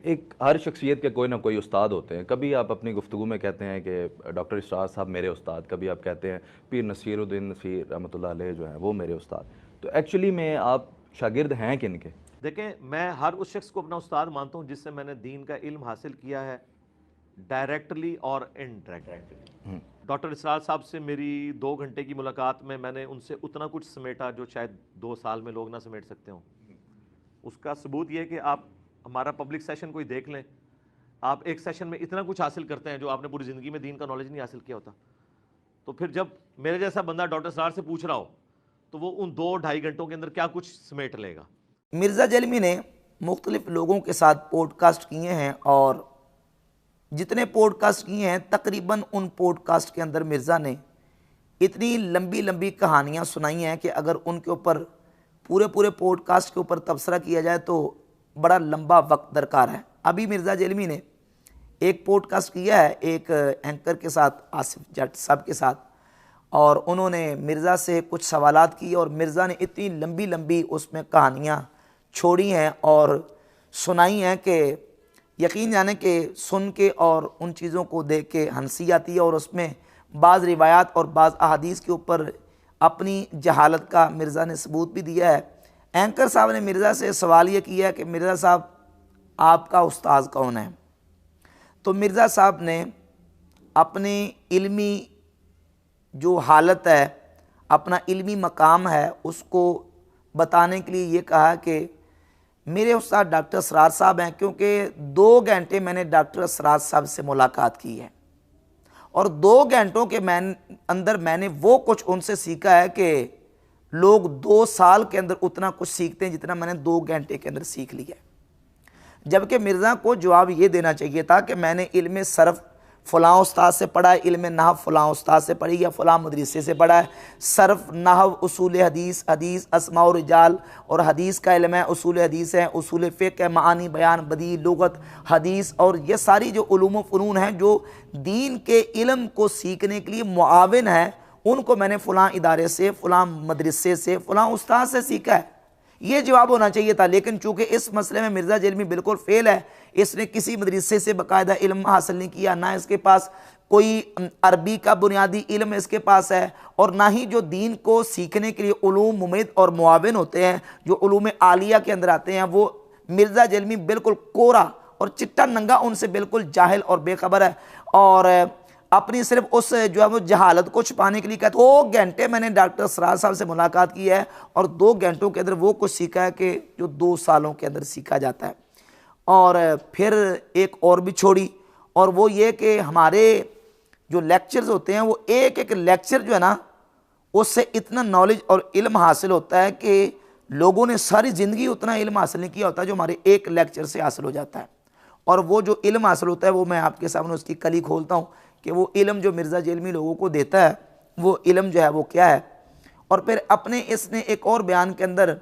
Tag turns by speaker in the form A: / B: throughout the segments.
A: ایک ہر شخصیت کے کوئی نہ کوئی استاد ہوتے ہیں. کبھی آپ اپنی گفتگو میں کہتے ہیں کہ ڈاکٹر اسرار صاحب میرے استاد, کبھی آپ کہتے ہیں پیر نصیر الدین نصیر رحمۃ اللہ علیہ جو ہیں وہ میرے استاد. تو ایکچولی میں آپ شاگرد ہیں کن کے؟
B: دیکھیں میں ہر اس شخص کو اپنا استاد مانتا ہوں جس سے میں نے دین کا علم حاصل کیا ہے, ڈائریکٹلی اور انڈائریکٹلی. ڈاکٹر اسرار صاحب سے میری 2 گھنٹے کی ملاقات میں نے ان سے اتنا کچھ سمیٹا جو شاید 2 سال میں لوگ نہ سمیٹ سکتے ہوں. اس کا ثبوت یہ ہے کہ آپ ہمارا پبلک سیشن کوئی دیکھ لیں, آپ ایک سیشن میں اتنا کچھ حاصل کرتے ہیں جو آپ نے پوری زندگی میں دین کا نالج نہیں حاصل کیا ہوتا. تو پھر جب میرے جیسا بندہ ڈاکٹر اسرار سے پوچھ رہا ہو تو وہ ان 2-2.5 گھنٹوں کے اندر کیا کچھ سمیٹ لے گا.
C: مرزا جیلمی نے مختلف لوگوں کے ساتھ پوڈ کاسٹ کیے ہیں, اور جتنے پوڈ کاسٹ کیے ہیں تقریباً ان پوڈ کاسٹ کے اندر مرزا نے اتنی لمبی لمبی کہانیاں سنائی ہیں کہ اگر ان کے اوپر پورے پوڈ کاسٹ کے اوپر تبصرہ کیا جائے تو بڑا لمبا وقت درکار ہے. ابھی مرزا جیلمی نے ایک پوڈ کاسٹ کیا ہے ایک اینکر کے ساتھ, آصف جٹ صاحب کے ساتھ, اور انہوں نے مرزا سے کچھ سوالات کیے اور مرزا نے اتنی لمبی لمبی اس میں کہانیاں چھوڑی ہیں اور سنائی ہیں کہ یقین جانے کہ سن کے اور ان چیزوں کو دیکھ کے ہنسی آتی ہے. اور اس میں بعض روایات اور بعض احادیث کے اوپر اپنی جہالت کا مرزا نے ثبوت بھی دیا ہے. اینکر صاحب نے مرزا سے سوال یہ کیا کہ مرزا صاحب آپ کا استاذ کون ہے؟ تو مرزا صاحب نے اپنی علمی جو حالت ہے, اپنا علمی مقام ہے, اس کو بتانے کے لیے یہ کہا کہ میرے استاد ڈاکٹر اسرار صاحب ہیں, کیونکہ 2 گھنٹے میں نے ڈاکٹر اسرار صاحب سے ملاقات کی ہے اور 2 گھنٹوں کے اندر میں نے وہ کچھ ان سے سیکھا ہے کہ لوگ 2 سال کے اندر اتنا کچھ سیکھتے ہیں جتنا میں نے 2 گھنٹے کے اندر سیکھ لیا ہے. جبکہ مرزا کو جواب یہ دینا چاہیے تھا کہ میں نے علم صرف فلاں استاد سے پڑھا ہے, علم نحو فلاں استاد سے پڑھی یا فلاں مدرسے سے پڑھا ہے, صرف نحو, اصول حدیث, اسماء و رجال اور حدیث کا علم ہے, اصول حدیث ہے, اصول فقہ ہے, معانی بیان بدیع لغت حدیث, اور یہ ساری جو علوم و فنون ہیں جو دین کے علم کو سیکھنے کے لیے معاون ہیں, ان کو میں نے فلاں ادارے سے, فلاں مدرسے سے, فلاں استاد سے سیکھا ہے. یہ جواب ہونا چاہیے تھا. لیکن چونکہ اس مسئلے میں مرزا جیلمی بالکل فیل ہے, اس نے کسی مدرسے سے باقاعدہ علم حاصل نہیں کیا, نہ اس کے پاس کوئی عربی کا بنیادی علم اس کے پاس ہے, اور نہ ہی جو دین کو سیکھنے کے لیے علوم ممید اور معاون ہوتے ہیں جو علوم عالیہ کے اندر آتے ہیں, وہ مرزا جیلمی بالکل کورا اور چٹا ننگا ان سے بالکل جاہل اور بے خبر ہے. اور اپنی صرف اس جو ہے وہ جہالت کو چھپانے کے لیے کہا 2 گھنٹے میں نے ڈاکٹر اسرار صاحب سے ملاقات کی ہے اور 2 گھنٹوں کے اندر وہ کچھ سیکھا ہے کہ جو 2 سالوں کے اندر سیکھا جاتا ہے. اور پھر ایک اور بھی چھوڑی, اور وہ یہ کہ ہمارے جو لیکچرز ہوتے ہیں وہ ایک لیکچر جو ہے نا اس سے اتنا نالج اور علم حاصل ہوتا ہے کہ لوگوں نے ساری زندگی اتنا علم حاصل نہیں کیا ہوتا جو ہمارے ایک لیکچر سے حاصل ہو جاتا ہے. اور وہ جو علم حاصل ہوتا ہے وہ میں آپ کے سامنے اس کی کلی کھولتا ہوں کہ وہ علم جو مرزا جیلمی لوگوں کو دیتا ہے وہ علم جو ہے وہ کیا ہے. اور پھر اپنے اس نے ایک اور بیان کے اندر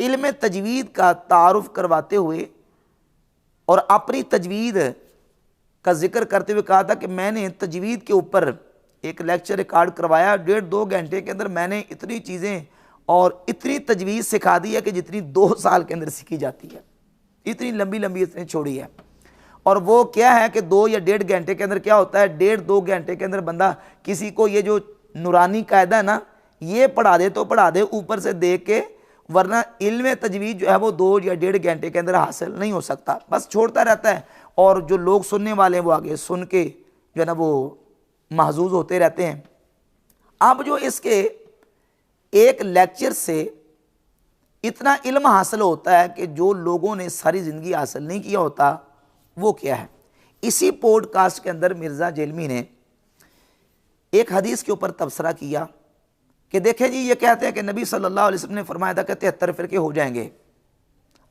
C: علم تجوید کا تعارف کرواتے ہوئے اور اپنی تجوید کا ذکر کرتے ہوئے کہا تھا کہ میں نے تجوید کے اوپر ایک لیکچر ریکارڈ کروایا, 1.5-2 گھنٹے کے اندر میں نے اتنی چیزیں اور اتنی تجوید سکھا دی ہے کہ جتنی 2 سال کے اندر سیکھی جاتی ہے, اتنی لمبی لمبی اس نے چھوڑی ہے. اور وہ کیا ہے کہ 2 یا 1.5 گھنٹے کے اندر کیا ہوتا ہے, 1.5-2 گھنٹے کے اندر بندہ کسی کو یہ جو نورانی قاعدہ ہے نا یہ پڑھا دے تو پڑھا دے اوپر سے دیکھ کے, ورنہ علم تجوید جو ہے وہ 2 یا 1.5 گھنٹے کے اندر حاصل نہیں ہو سکتا, بس چھوڑتا رہتا ہے. اور جو لوگ سننے والے ہیں وہ آگے سن کے جو ہے نا وہ محظوظ ہوتے رہتے ہیں. اب جو اس کے ایک لیکچر سے اتنا علم حاصل ہوتا ہے کہ جو لوگوں نے ساری زندگی حاصل نہیں کیا ہوتا وہ کیا ہے. اسی پوڈ کاسٹ کے اندر مرزا جیلمی نے ایک حدیث کے اوپر تبصرہ کیا کہ دیکھیں جی یہ کہتے ہیں کہ نبی صلی اللہ علیہ وسلم نے فرمایا تھا کہ 73 فرقے ہو جائیں گے.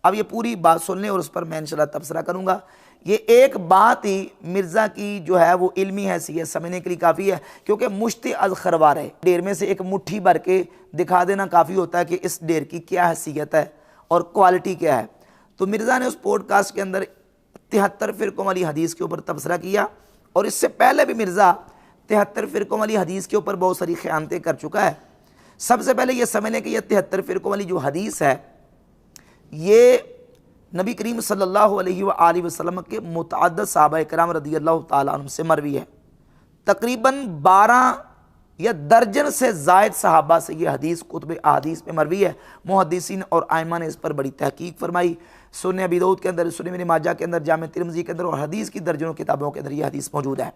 C: اب یہ پوری بات سن لیں اور اس پر میں انشاءاللہ تبصرہ کروں گا. یہ ایک بات ہی مرزا کی جو ہے وہ علمی حیثیت سمجھنے کے لیے کافی ہے, کیونکہ مشتی از خروار ہے, ڈیر میں سے ایک مٹھی بھر کے دکھا دینا کافی ہوتا ہے کہ اس ڈیر کی کیا حیثیت ہے اور کوالٹی کیا ہے. تو مرزا نے اس پوڈ کاسٹ کے اندر 73 فرقوں والی حدیث کے اوپر تبصرہ کیا, اور اس سے پہلے بھی مرزا 73 فرقوں والی حدیث کے اوپر بہت ساری خیانتیں کر چکا ہے. سب سے پہلے یہ سمجھ لیں کہ یہ 73 فرقوں والی جو حدیث ہے یہ نبی کریم صلی اللہ علیہ وآلہ وسلم کے متعدد صحابہ کرام رضی اللہ تعالیٰ عنہ سے مروی ہے، تقریباً 12 یا درجن سے زائد صحابہ سے یہ حدیث کتب احادیث میں مروی ہے۔ محدثین اور ائمہ نے اس پر بڑی تحقیق فرمائی، سنن ابی داؤد کے اندر، سنن ابن ماجہ کے اندر، جامع ترمذی کے اندر اور حدیث کی درجنوں کتابوں کے اندر یہ حدیث موجود ہے۔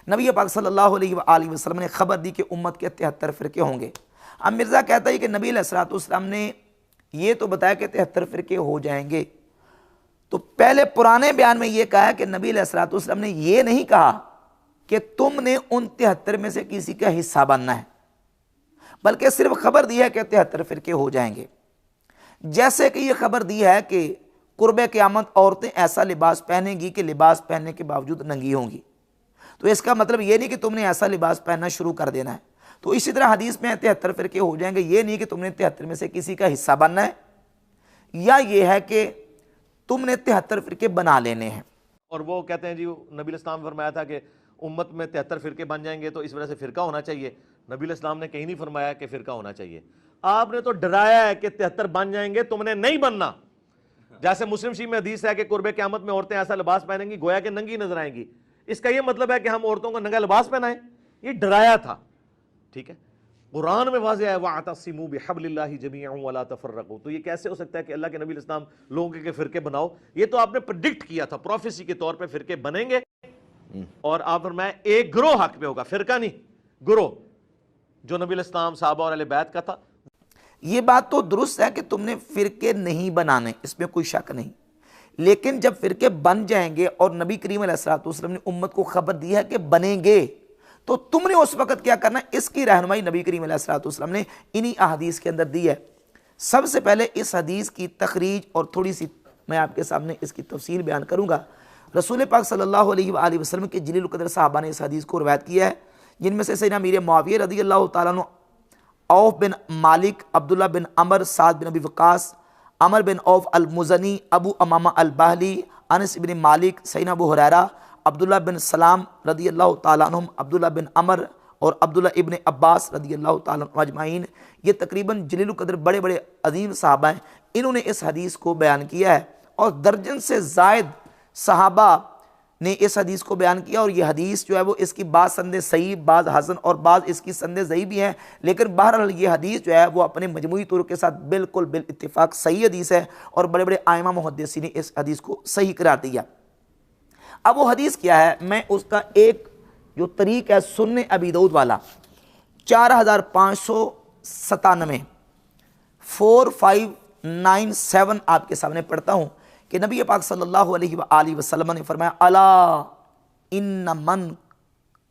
C: نبی پاک صلی اللہ علیہ وآلہ وسلم نے خبر دی کہ امت کے 73 فرقے ہوں گے۔ اب مرزا کہتا ہے کہ نبی علیہ الصلوۃ والسلام نے یہ تو بتایا کہ 73 فرقے ہو جائیں گے، تو پہلے پرانے بیان میں یہ کہا ہے کہ نبی علیہ الصلوۃ والسلام نے یہ نہیں کہا کہ تم نے ان 73 میں سے کسی کا حصہ بننا ہے، بلکہ صرف خبر دی ہے کہ 73 فرقے ہو جائیں گے۔ جیسے کہ یہ خبر دی ہے کہ قرب قیامت عورتیں ایسا لباس پہنیں گی کہ لباس پہننے کے باوجود ننگی ہوں گی، تو اس کا مطلب یہ نہیں کہ تم نے ایسا لباس پہننا شروع کر دینا ہے۔ تو اسی طرح حدیث میں 73 فرقے ہو جائیں گے، یہ نہیں کہ تم نے 73 میں سے کسی کا حصہ بننا ہے، یا یہ ہے کہ تم نے 73 فرقے بنا لینے ہیں۔
B: اور وہ کہتے ہیں جی نبی علیہ السلام نے فرمایا تھا کہ امت میں 73 فرقے بن جائیں گے، تو اس وجہ سے فرقہ ہونا چاہیے۔ نبی علیہ السلام نے کہیں نہیں فرمایا کہ فرقہ ہونا چاہیے، آپ نے تو ڈرایا ہے کہ 73 بن جائیں گے، تم نے نہیں بننا۔ جیسے مسلم شریف میں حدیث ہے کہ قرب قیامت میں عورتیں ایسا لباس پہنیں گی گویا کہ ننگی نظر آئیں گی، اس کا یہ مطلب ہے کہ ہم عورتوں کو ننگا لباس پہنائیں؟ یہ ڈرایا تھا، ٹھیک ہے۔ قرآن میں واضح ہے وَاعْتَصِمُوا بِحَبْلِ اللَّهِ جَمِيعًا وَلَا تَفَرَّقُوا، تو یہ کیسے ہو سکتا ہے کہ اللہ کے نبی علیہ السلام لوگوں کے فرقے بناؤ؟ یہ تو آپ نے پریڈکٹ کیا تھا، پروفیسی کے طور پہ فرقے بنیں گے، اور آپ فرمایا ایک گروہ حق پہ ہوگا، فرقہ نہیں، گروہ، جو نبی علیہ السلام صحابہ اور اہل بیت کا تھا۔
C: یہ بات تو درست ہے کہ تم نے فرقے نہیں بنانے، اس میں کوئی شک نہیں، لیکن جب فرقے بن جائیں گے اور نبی کریم علیہ الصلوۃ والسلام نے امت کو خبر دی ہے کہ بنیں گے، تو تم نے اس وقت کیا کرنا ہے، اس کی رہنمائی نبی کریم علیہ الصلوۃ والسلام نے انہی احادیث کے اندر دی ہے۔ سب سے پہلے اس حدیث کی تخریج اور تھوڑی سی میں آپ کے سامنے اس کی تفصیل بیان کروں گا۔ رسول پاک صلی اللہ علیہ وآلہ وسلم کے جلیل القدر صحابہ نے اس حدیث کو روایت کیا ہے، جن میں سے سیدنا امیر معاویہ رضی اللہ تعالیٰ عنہ، عوف بن مالک، عبداللہ بن عمر، سعد بن ابی وقاص، عمر بن عوف المزنی، ابو امامہ الباہلی، انس بن مالک، سیدنا ابو ہریرہ، عبداللہ بن سلام رضی اللہ تعالیٰ عنہم، عبداللہ بن عمر اور عبداللہ ابن عباس رضی اللہ تعالیٰ عنہ اجمعین، یہ تقریباً جلیل القدر بڑے بڑے عظیم صحابہ ہیں، انہوں نے اس حدیث کو بیان کیا ہے، اور درجن سے زائد صحابہ نے اس حدیث کو بیان کیا، اور یہ حدیث جو ہے وہ اس کی بعض سندیں صحیح، بعض حسن اور بعض اس کی سندیں ضعیف بھی ہیں، لیکن بہرحال یہ حدیث جو ہے وہ اپنے مجموعی طور کے ساتھ بالکل بالاتفاق صحیح حدیث ہے، اور بڑے بڑے ائمہ محدثین نے اس حدیث کو صحیح قرار دیا۔ اب وہ حدیث کیا ہے، میں اس کا ایک جو طریق ہے سنن ابی داؤد والا 4597 4597 آپ کے سامنے پڑھتا ہوں کہ نبی پاک صلی اللہ علیہ وآلہ وسلم نے فرمایا الا ان من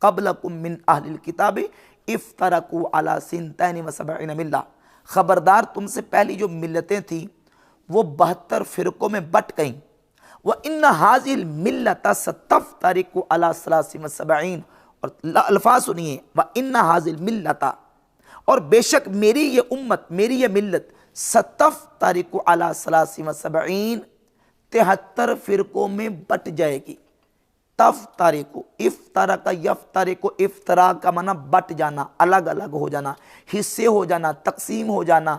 C: قبلکم من اہل الکتاب افترقوا علی 72 ملہ، خبردار تم سے پہلی جو ملتیں تھیں وہ 72 فرقوں میں بٹ گئیں، وَإِنَّ هَذِهِ الْمِلَّةَ سَتَفْتَرِقُ عَلَى 73، اور الفاظ سنیے، وَإِنَّ هَذِهِ الْمِلَّةَ، اور بے شک میری یہ امت، میری یہ ملت، سَتَفْتَرِقُ عَلَى 73، 73 فرقوں میں بٹ جائے گی۔ تفترق، افترق یفترق، افتراق کا معنی بٹ جانا، الگ الگ ہو جانا، حصے ہو جانا، تقسیم ہو جانا،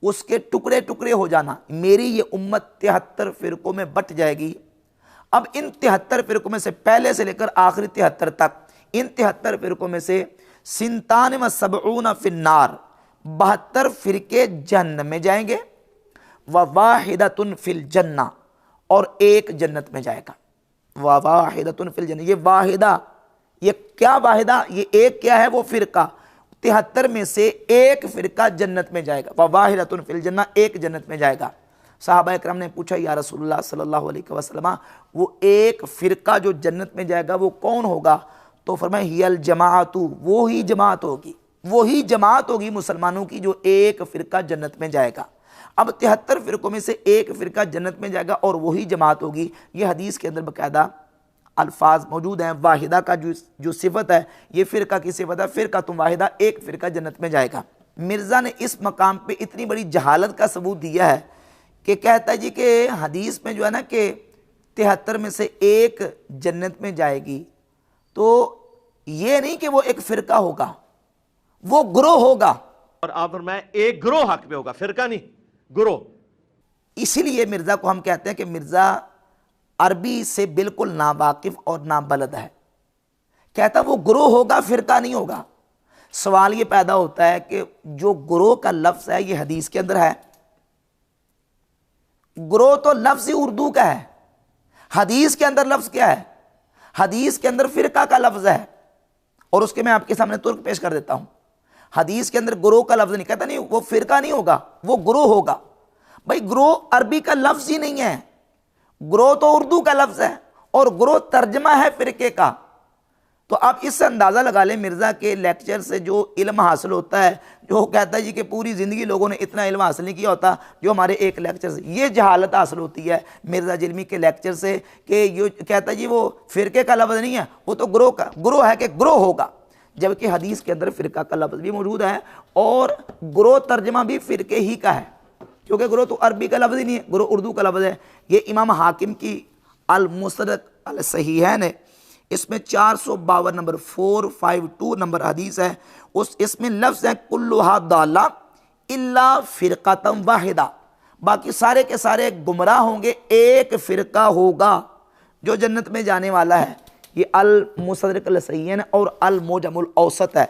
C: اس کے ٹکڑے ٹکڑے ہو جانا۔ میری یہ امت 73 فرقوں میں بٹ جائے گی۔ اب ان 73 فرقوں میں سے پہلے سے لے کر آخری 73 تک، ان 73 فرقوں میں سے 72 فی النار، 72 فرقے جہنم میں جائیں گے، وواحدۃ فی الجنہ، اور ایک جنت میں جائے گا۔ وواحدۃ فی الجنہ، یہ واحدہ، یہ کیا واحدہ، یہ ایک کیا ہے، وہ فرقہ، 73 میں سے ایک فرقہ جنت میں جائے گا، وواحدۃ فی الجنہ، ایک جنت میں جائے گا۔ صحابہ اکرام نے پوچھا یا رسول اللہ صلی اللہ علیہ وسلم، وہ ایک فرقہ جو جنت میں جائے گا وہ کون ہوگا؟ تو فرمایا ہی الجماعت، وہی جماعت ہوگی، وہی جماعت ہوگی مسلمانوں کی جو ایک فرقہ جنت میں جائے گا۔ اب 73 فرقوں میں سے ایک فرقہ جنت میں جائے گا اور وہی جماعت ہوگی۔ یہ حدیث کے اندر باقاعدہ الفاظ موجود ہیں، واحدہ کا جو صفت ہے یہ فرقہ کی صفت ہے، فرقہ تم واحدہ، ایک فرقہ جنت میں جائے گا۔ مرزا نے اس مقام پہ اتنی بڑی جہالت کا ثبوت دیا ہے کہ کہتا ہے جی کہ حدیث میں جو ہے نا کہ 73 میں سے ایک جنت میں جائے گی، تو یہ نہیں کہ وہ ایک فرقہ ہوگا، وہ گروہ ہوگا۔
B: اور آپ فرمائے ایک گروہ حق پہ ہوگا، فرقہ نہیں، گروہ۔
C: اسی لیے مرزا کو ہم کہتے ہیں کہ مرزا عربی سے بالکل ناواقف اور نابلد ہے. کہتا وہ گروہ ہوگا، فرقہ نہیں ہوگا. سوال یہ پیدا ہوتا ہے کہ جو گروہ کا لفظ ہے یہ حدیث کے اندر ہے. گروہ تو لفظ ہی اردو کا ہے، حدیث کے اندر لفظ کیا ہے؟ حدیث کے اندر فرقہ کا لفظ ہے. اور اس کے میں آپ کے سامنے ترک پیش کر دیتا ہوں. حدیث کے اندر گروہ کا لفظ نہیں، کہتا نہیں وہ فرقہ نہیں ہوگا، وہ گروہ ہوگا. بھائی گروہ عربی کا لفظ ہی نہیں ہے، گروہ تو اردو کا لفظ ہے اور گروہ ترجمہ ہے فرقے کا. تو آپ اس سے اندازہ لگا لیں مرزا کے لیکچر سے جو علم حاصل ہوتا ہے، جو کہتا ہے جی کہ پوری زندگی لوگوں نے اتنا علم حاصل نہیں کیا ہوتا جو ہمارے ایک لیکچر سے. یہ جہالت حاصل ہوتی ہے مرزا جلمی کے لیکچر سے کہ یہ کہتا ہے جی وہ فرقے کا لفظ نہیں ہے، وہ تو گروہ ہے کہ گروہ ہوگا. جبکہ حدیث کے اندر فرقہ کا لفظ بھی موجود ہے اور گروہ ترجمہ بھی فرقے ہی کا ہے، کیونکہ گروہ تو عربی کا لفظ ہی نہیں ہے، گروہ اردو کا لفظ ہے. یہ امام حاکم کی المستدرک الصحیحین ہے، اس میں 452 نمبر 452 نمبر حدیث ہے. اس میں لفظ ہے کلھا ضالہ الا فرقۃ واحدہ، باقی سارے کے سارے گمراہ ہوں گے، ایک فرقہ ہوگا جو جنت میں جانے والا ہے. یہ المستدرک الصحیحین اور المعجم الاوسط ہے.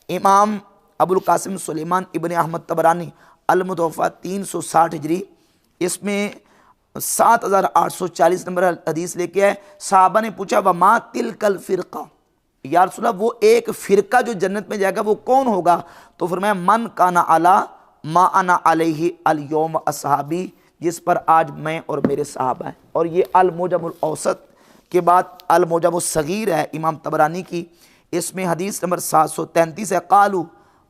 C: امام ابو القاسم سلیمان ابن احمد طبرانی المتوفیٰ 360 ہجری، اس میں 7840 نمبر حدیث لے کے آئے. صحابہ نے پوچھا وما تلک الفرقہ، یا رسول اللہ وہ ایک فرقہ جو جنت میں جائے گا وہ کون ہوگا؟ تو فرمایا من کان علی ما انا علیہ اليوم اصحابی، جس پر آج میں اور میرے صحابہ ہیں. اور یہ المعجم الاوسط کے بعد المعجم الصغیر ہے امام طبرانی کی، اس میں حدیث نمبر 733 ہے. قالوا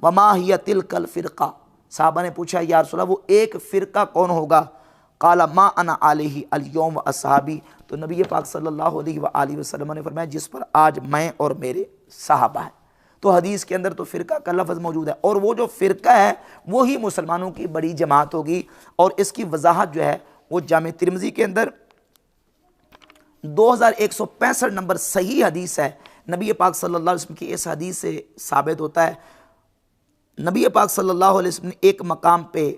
C: وما ہی تلک الفرقہ، صحابہ نے پوچھا یا رسول اللہ وہ ایک فرقہ کون ہوگا؟ قال ما انا علیہ اليوم اصحابی، تو نبی پاک صلی اللہ علیہ وآلہ وسلم نے فرمایا جس پر آج میں اور میرے صحابہ ہیں. تو حدیث کے اندر تو فرقہ کا لفظ موجود ہے، اور وہ جو فرقہ ہے وہی مسلمانوں کی بڑی جماعت ہوگی. اور اس کی وضاحت جو ہے وہ جامع ترمذی کے اندر 2165 نمبر صحیح حدیث ہے. نبی پاک صلی اللہ علیہ وسلم کی اس حدیث سے ثابت ہوتا ہے، نبی پاک صلی اللہ علیہ وسلم نے ایک مقام پہ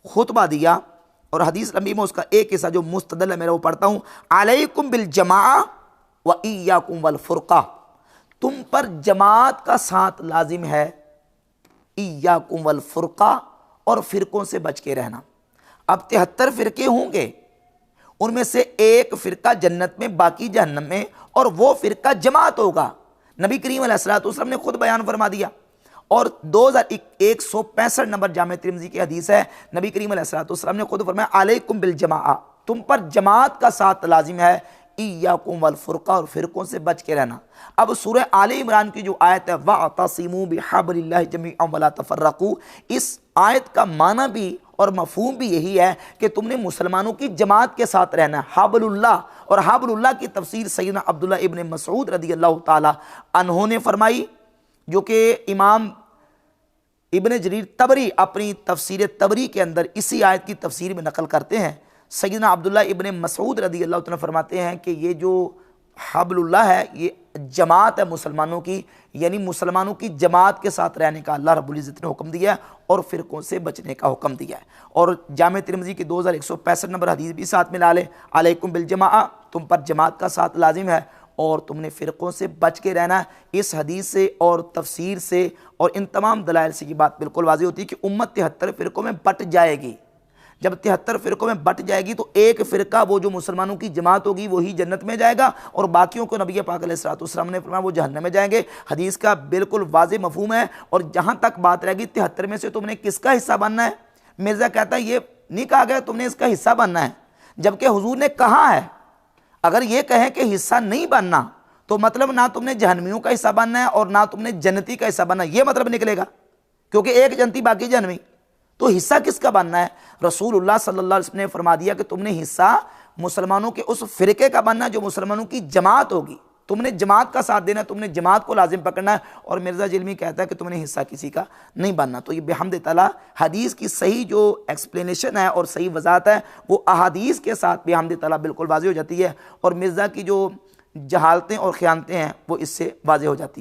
C: خطبہ دیا، اور حدیث لمبی میں اس کا ایک حصہ جو مستدل ہے میرا وہ پڑھتا ہوں. علیکم بالجماع و ایاکم والفرقہ، تم پر جماعت کا ساتھ لازم ہے، ایاکم والفرقہ، اور فرقوں سے بچ کے رہنا. اب 73 فرقے ہوں گے، ان میں سے ایک فرقہ جنت میں، باقی جہنم میں، اور وہ فرقہ جماعت ہوگا. نبی کریم علیہ الصلوۃ والسلام نے خود بیان فرما دیا. اور 2165 نمبر جامع ترمذی کی حدیث ہے، نبی کریم علیہ الصلوۃ والسلام نے خود فرمایا علیکم بالجماع، تم پر جماعت کا ساتھ لازم ہے، ایاکم والفرقہ، اور فرقوں سے بچ کے رہنا. اب سورہ آل عمران کی جو آیت ہے وَاعْتَصِمُوا بِحَبْلِ اللَّهِ جَمِيعًا وَلَا تَفَرَّقُوا، اس آیت کا معنی بھی اور مفہوم بھی یہی ہے کہ تم نے مسلمانوں کی جماعت کے ساتھ رہنا ہے. حبل اللہ، اور حبل اللہ کی تفسیر سیدنا عبداللہ ابن مسعود رضی اللہ تعالی عنہ نے فرمائی، جو کہ امام ابن جریر طبری اپنی تفسیر طبری کے اندر اسی آیت کی تفسیر میں نقل کرتے ہیں. سیدنا عبداللہ ابن مسعود رضی اللہ تعالیٰ فرماتے ہیں کہ یہ جو حبل اللہ ہے یہ جماعت ہے مسلمانوں کی، یعنی مسلمانوں کی جماعت کے ساتھ رہنے کا اللہ رب العزت نے حکم دیا ہے اور فرقوں سے بچنے کا حکم دیا ہے. اور جامع ترمذی کی 2165 نمبر حدیث بھی ساتھ ملا لے، علیکم بالجماع، تم پر جماعت کا ساتھ لازم ہے اور تم نے فرقوں سے بچ کے رہنا ہے. اس حدیث سے اور تفسیر سے اور ان تمام دلائل سے یہ بات بالکل واضح ہوتی ہے کہ امت 73 فرقوں میں بٹ جائے گی. جب 73 فرقوں میں بٹ جائے گی تو ایک فرقہ وہ جو مسلمانوں کی جماعت ہوگی وہی جنت میں جائے گا، اور باقیوں کو نبی پاک علیہ الصلوۃ والسلام نے فرمایا وہ جہنم میں جائیں گے. حدیث کا بالکل واضح مفہوم ہے. اور جہاں تک بات رہے گی 73 میں سے تم نے کس کا حصہ بننا ہے، مرزا کہتا ہے یہ نہیں کہا گیا تم نے اس کا حصہ بننا ہے، جبکہ حضور نے کہا ہے. اگر یہ کہیں کہ حصہ نہیں بننا تو مطلب نہ تم نے جہنمیوں کا حصہ بننا ہے اور نہ تم نے جنتی کا حصہ بننا ہے، یہ مطلب نکلے گا، کیونکہ ایک جنتی باقی جہنمی. تو حصہ کس کا بننا ہے؟ رسول اللہ صلی اللہ علیہ وسلم نے فرما دیا کہ تم نے حصہ مسلمانوں کے اس فرقے کا بننا ہے جو مسلمانوں کی جماعت ہوگی. تم نے جماعت کا ساتھ دینا ہے، تم نے جماعت کو لازم پکڑنا ہے. اور مرزا جلمی کہتا ہے کہ تم نے حصہ کسی کا نہیں بننا. تو یہ بحمد تعالیٰ حدیث کی صحیح جو ایکسپلینیشن ہے اور صحیح وضاحت ہے وہ احادیث کے ساتھ بحمد تعالیٰ بالکل واضح ہو جاتی ہے، اور مرزا کی جو جہالتیں اور خیانتیں ہیں وہ اس سے واضح ہو جاتی ہیں.